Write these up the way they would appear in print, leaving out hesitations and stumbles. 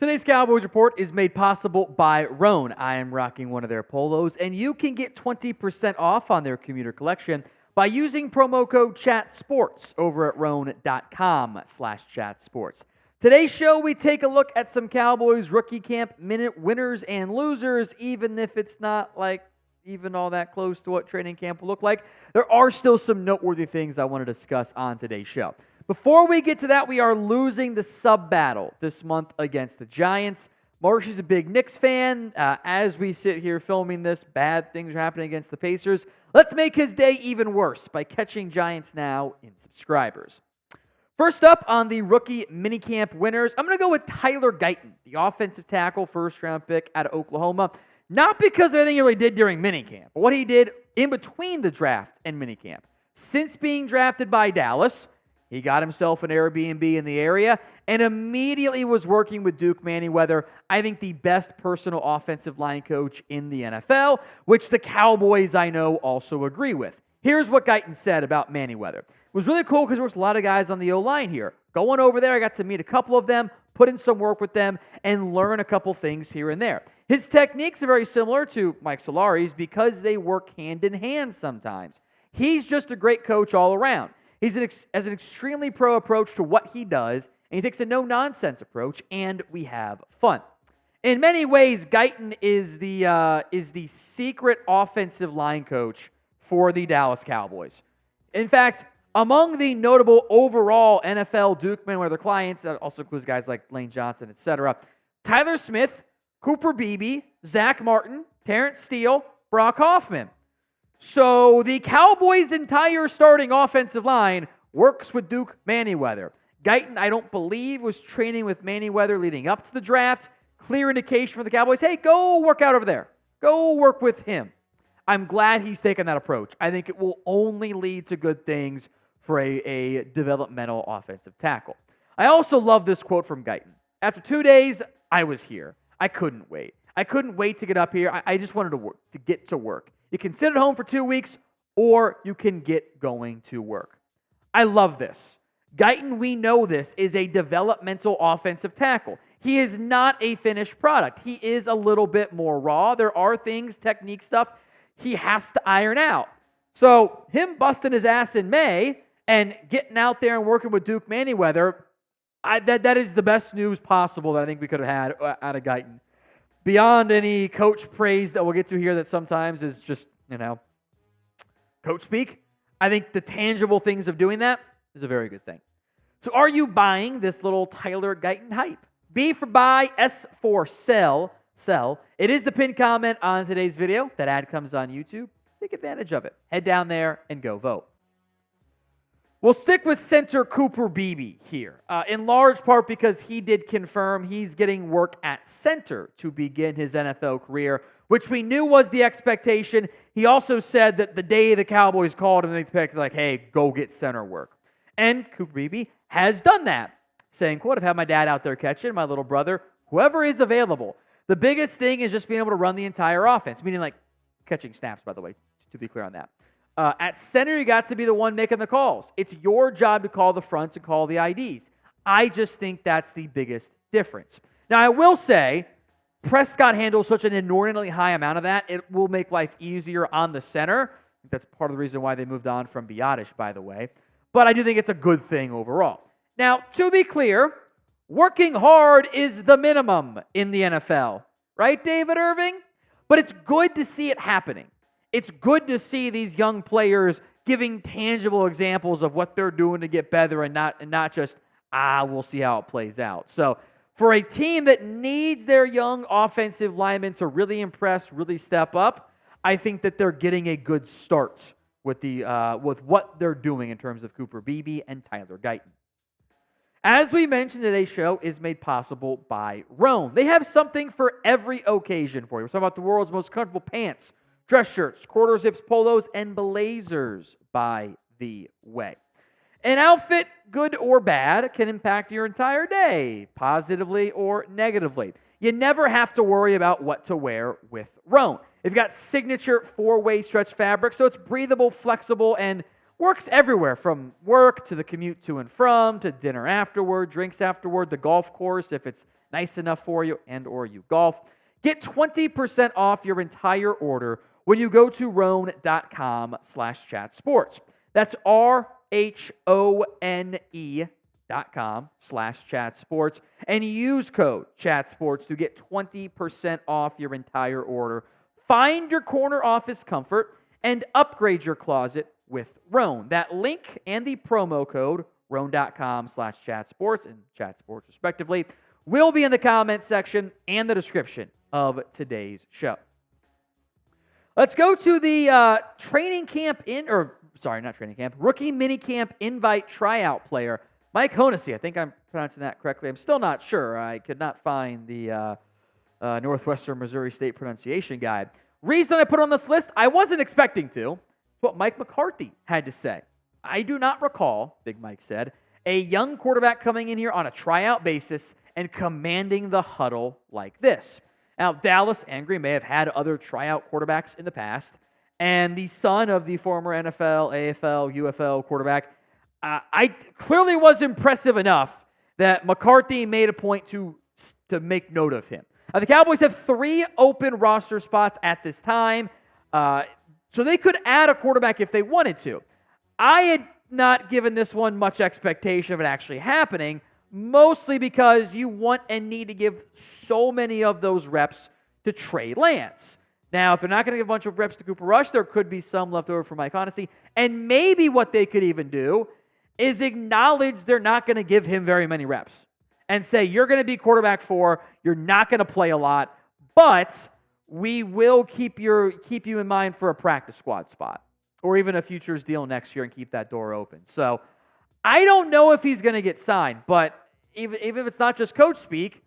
Today's Cowboys Report is made possible by Roan. I am rocking one of their polos, and you can get 20% off on their commuter collection by using promo code CHATSPORTS over at roan.com/chatsports. Today's show, we take a look at some Cowboys Rookie Camp minute winners and losers, even if it's not even all that close to what training camp will look like. There are still some noteworthy things I want to discuss on today's show. Before we get to that, we are losing the sub-battle this month against the Giants. Marsh is a big Knicks fan. As we sit here filming this, bad things are happening against the Pacers. Let's make his day even worse by catching Giants Now in subscribers. First up on the Rookie Minicamp winners, I'm going to go with Tyler Guyton, the offensive tackle, first-round pick out of Oklahoma. Not because of anything he really did during minicamp, but what he did in between the draft and minicamp. Since being drafted by Dallas, he got himself an Airbnb in the area and immediately was working with Duke Manyweather, I think the best personal offensive line coach in the NFL, which the Cowboys, I know, also agree with. Here's what Guyton said about Manyweather. It was really cool because there was a lot of guys on the O-line here. Going over there, I got to meet a couple of them, put in some work with them, and learn a couple things here and there. His techniques are very similar to Mike Solari's because they work hand in hand sometimes. He's just a great coach all around. He has an extremely pro approach to what he does, and he takes a no-nonsense approach, and we have fun. In many ways, Guyton is the secret offensive line coach for the Dallas Cowboys. In fact, among the notable overall NFL Duke Manyweather clients, that also includes guys like Lane Johnson, etc., Tyler Smith, Cooper Beebe, Zach Martin, Terrence Steele, Brock Hoffman. So the Cowboys' entire starting offensive line works with Duke Manyweather. Guyton, I don't believe, was training with Manyweather leading up to the draft. Clear indication for the Cowboys, hey, go work out over there. Go work with him. I'm glad he's taken that approach. I think it will only lead to good things for a developmental offensive tackle. I also love this quote from Guyton. After 2 days, I was here. I couldn't wait. I couldn't wait to get up here. I just wanted to get to work. You can sit at home for 2 weeks, or you can get going to work. I love this. Guyton, we know this, is a developmental offensive tackle. He is not a finished product. He is a little bit more raw. There are things, technique stuff, he has to iron out. So him busting his ass in May and getting out there and working with Duke Manyweather, that is the best news possible that I think we could have had out of Guyton. Beyond any coach praise that we'll get to here that sometimes is just, coach speak, I think the tangible things of doing that is a very good thing. So are you buying this little Tyler Guyton hype? B for buy, S for sell. It is the pinned comment on today's video. That ad comes on YouTube. Take advantage of it. Head down there and go vote. We'll stick with center Cooper Beebe here, in large part because he did confirm he's getting work at center to begin his NFL career, which we knew was the expectation. He also said that the day the Cowboys called him, they picked hey, go get center work. And Cooper Beebe has done that, saying, quote, I've had my dad out there catching, my little brother, whoever is available. The biggest thing is just being able to run the entire offense, meaning catching snaps, by the way, to be clear on that. At center, you got to be the one making the calls. It's your job to call the fronts and call the IDs. I just think that's the biggest difference. Now, I will say, Prescott handles such an inordinately high amount of that, it will make life easier on the center. That's part of the reason why they moved on from Biotish, by the way. But I do think it's a good thing overall. Now, to be clear, working hard is the minimum in the NFL. Right, David Irving? But it's good to see it happening. It's good to see these young players giving tangible examples of what they're doing to get better and not just, we'll see how it plays out. So for a team that needs their young offensive linemen to really impress, really step up, I think that they're getting a good start with what they're doing in terms of Cooper Beebe and Tyler Guyton. As we mentioned, today's show is made possible by Roan. They have something for every occasion for you. We're talking about the world's most comfortable pants, dress shirts, quarter zips, polos, and blazers, by the way. An outfit, good or bad, can impact your entire day, positively or negatively. You never have to worry about what to wear with Roan. They've got signature 4-way stretch fabric, so it's breathable, flexible, and works everywhere, from work to the commute to and from, to dinner afterward, drinks afterward, the golf course if it's nice enough for you and or you golf. Get 20% off your entire order when you go to rhone.com/chatsports. That's RHONE.com/chatsports and use code chatsports to get 20% off your entire order. Find your corner office comfort and upgrade your closet with Rhone. That link and the promo code, rhone.com/chatsports and chatsports respectively, will be in the comment section and the description of today's show. Let's go to the rookie minicamp invite tryout player, Mike Hohensee. I think I'm pronouncing that correctly. I'm still not sure. I could not find the Northwestern Missouri State pronunciation guide. Reason I put on this list, I wasn't expecting to. What Mike McCarthy had to say. I do not recall, Big Mike said, a young quarterback coming in here on a tryout basis and commanding the huddle like this. Now, Dallas and Green Bay have had other tryout quarterbacks in the past, and the son of the former NFL, AFL, UFL quarterback, I clearly was impressive enough that McCarthy made a point to make note of him. The Cowboys have 3 open roster spots at this time, so they could add a quarterback if they wanted to. I had not given this one much expectation of it actually happening, mostly because you want and need to give so many of those reps to Trey Lance. Now, if they're not going to give a bunch of reps to Cooper Rush, there could be some left over for Mike Hohensee. And maybe what they could even do is acknowledge they're not going to give him very many reps and say, you're going to be quarterback 4, you're not going to play a lot, but we will keep you in mind for a practice squad spot or even a futures deal next year and keep that door open. So I don't know if he's going to get signed, but even if it's not just coach speak,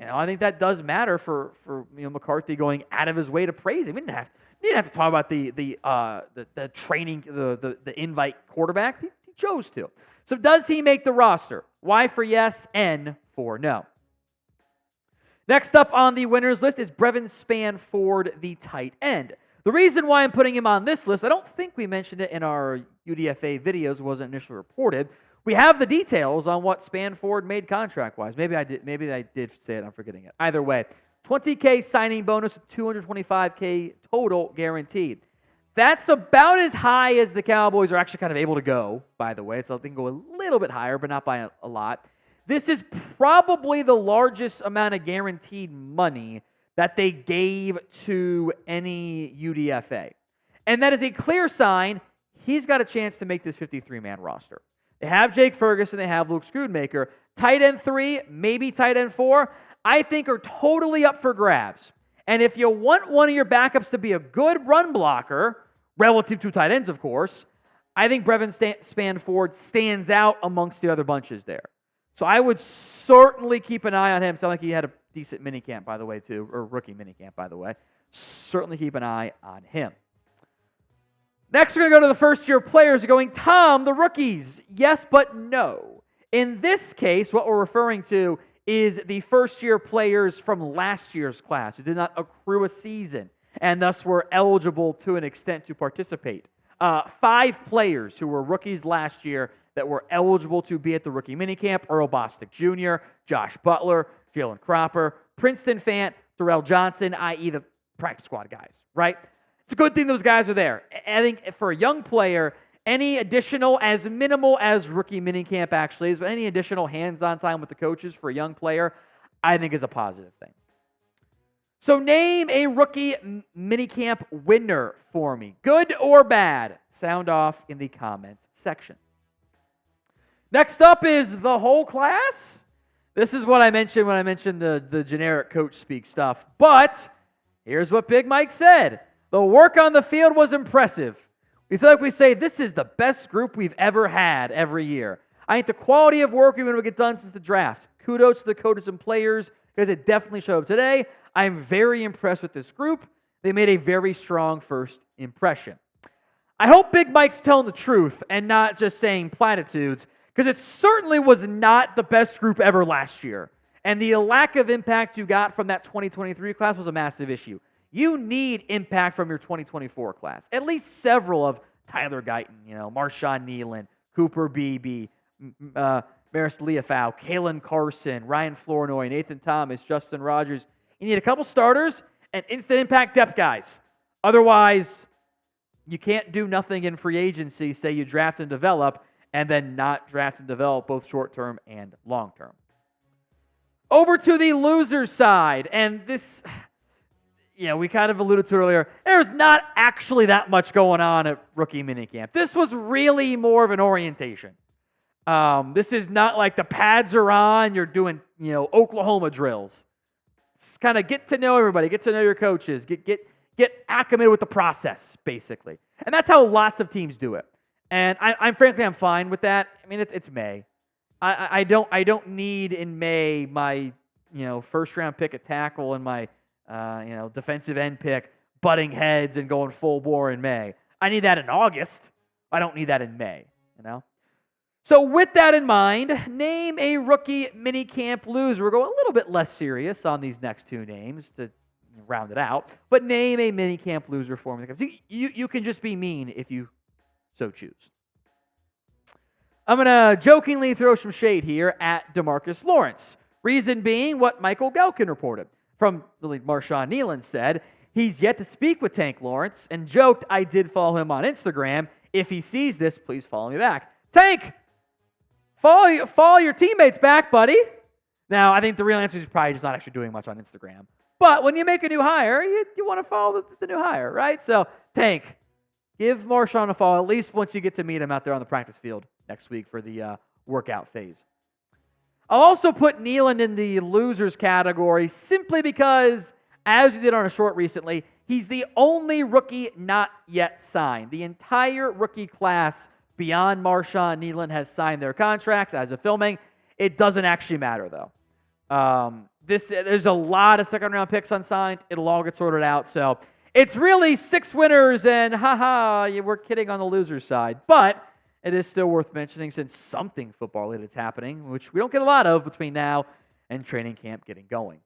I think that does matter for McCarthy going out of his way to praise him. He didn't have to talk about the training, the invite quarterback. He chose to. So does he make the roster? Y for yes, N for no. Next up on the winners list is Brevyn Spann-Ford, the tight end. The reason why I'm putting him on this list, I don't think we mentioned it in our UDFA videos, wasn't initially reported. We have the details on what Spann-Ford made contract-wise. Maybe I did say it, I'm forgetting it. Either way, $20K signing bonus with $225K total guaranteed. That's about as high as the Cowboys are actually kind of able to go, by the way. So they can go a little bit higher, but not by a lot. This is probably the largest amount of guaranteed money that they gave to any UDFA. And that is a clear sign he's got a chance to make this 53-man roster. They have Jake Ferguson, they have Luke Schoonmaker. Tight end 3, maybe tight end 4, I think are totally up for grabs. And if you want one of your backups to be a good run blocker, relative to tight ends, of course, I think Brevyn Spann-Ford stands out amongst the other bunches there. So I would certainly keep an eye on him. Sound like he had a decent minicamp, by the way, too, or rookie minicamp, by the way. Certainly keep an eye on him. Next, we're going to go to the first-year players. Going, Tom, the rookies. Yes, but no. In this case, what we're referring to is the first-year players from last year's class who did not accrue a season and thus were eligible to an extent to participate. 5 players who were rookies last year that were eligible to be at the rookie minicamp: Earl Bostick Jr., Josh Butler, Jalen Cropper, Princeton Fant, Durrell Johnson, i.e. the practice squad guys, right? It's a good thing those guys are there. I think for a young player, any additional, as minimal as rookie minicamp actually is, but any additional hands-on time with the coaches for a young player, I think is a positive thing. So name a rookie minicamp winner for me. Good or bad? Sound off in the comments section. Next up is the whole class. This is what I mentioned when I mentioned the generic coach speak stuff. But here's what Big Mike said. The work on the field was impressive. We feel like we say this is the best group we've ever had every year. I think the quality of work we've been able to get done since the draft. Kudos to the coaches and players because it definitely showed up today. I'm very impressed with this group. They made a very strong first impression. I hope Big Mike's telling the truth and not just saying platitudes, because it certainly was not the best group ever last year. And the lack of impact you got from that 2023 class was a massive issue. You need impact from your 2024 class. At least several of Tyler Guyton, Marshawn Kneeland, Cooper Beebe, Maris Leafau, Kalen Carson, Ryan Flournoy, Nathan Thomas, Justin Rogers. You need a couple starters and instant impact depth guys. Otherwise, you can't do nothing in free agency, say you draft and develop, and then not draft and develop both short-term and long-term. Over to the loser side, and this, we kind of alluded to earlier, there's not actually that much going on at rookie minicamp. This was really more of an orientation. This is not like the pads are on, you're doing, Oklahoma drills. It's kind of get to know everybody, get to know your coaches, get acclimated with the process, basically. And that's how lots of teams do it. And I'm frankly fine with that. I mean, it's May. I don't need in May my first round pick at tackle and my defensive end pick butting heads and going full bore in May. I need that in August. I don't need that in May. So with that in mind, name a rookie minicamp loser. We'll go a little bit less serious on these next two names to round it out, but name a minicamp loser for me. You can just be mean if you so choose. I'm going to jokingly throw some shade here at DeMarcus Lawrence. Reason being what Michael Galkin reported. From really Marshawn Kneeland said, he's yet to speak with Tank Lawrence and joked, I did follow him on Instagram. If he sees this, please follow me back. Tank, follow your teammates back, buddy. Now, I think the real answer is probably just not actually doing much on Instagram. But when you make a new hire, you want to follow the new hire, right? So, Tank, give Marshawn a follow, at least once you get to meet him out there on the practice field next week for the workout phase. I'll also put Kneeland in the losers category simply because, as we did on a short recently, he's the only rookie not yet signed. The entire rookie class beyond Marshawn Kneeland has signed their contracts as of filming. It doesn't actually matter, though. There's a lot of second-round picks unsigned. It'll all get sorted out. So it's really 6 winners and we're kidding on the loser side. But it is still worth mentioning since something football-related is happening, which we don't get a lot of between now and training camp getting going.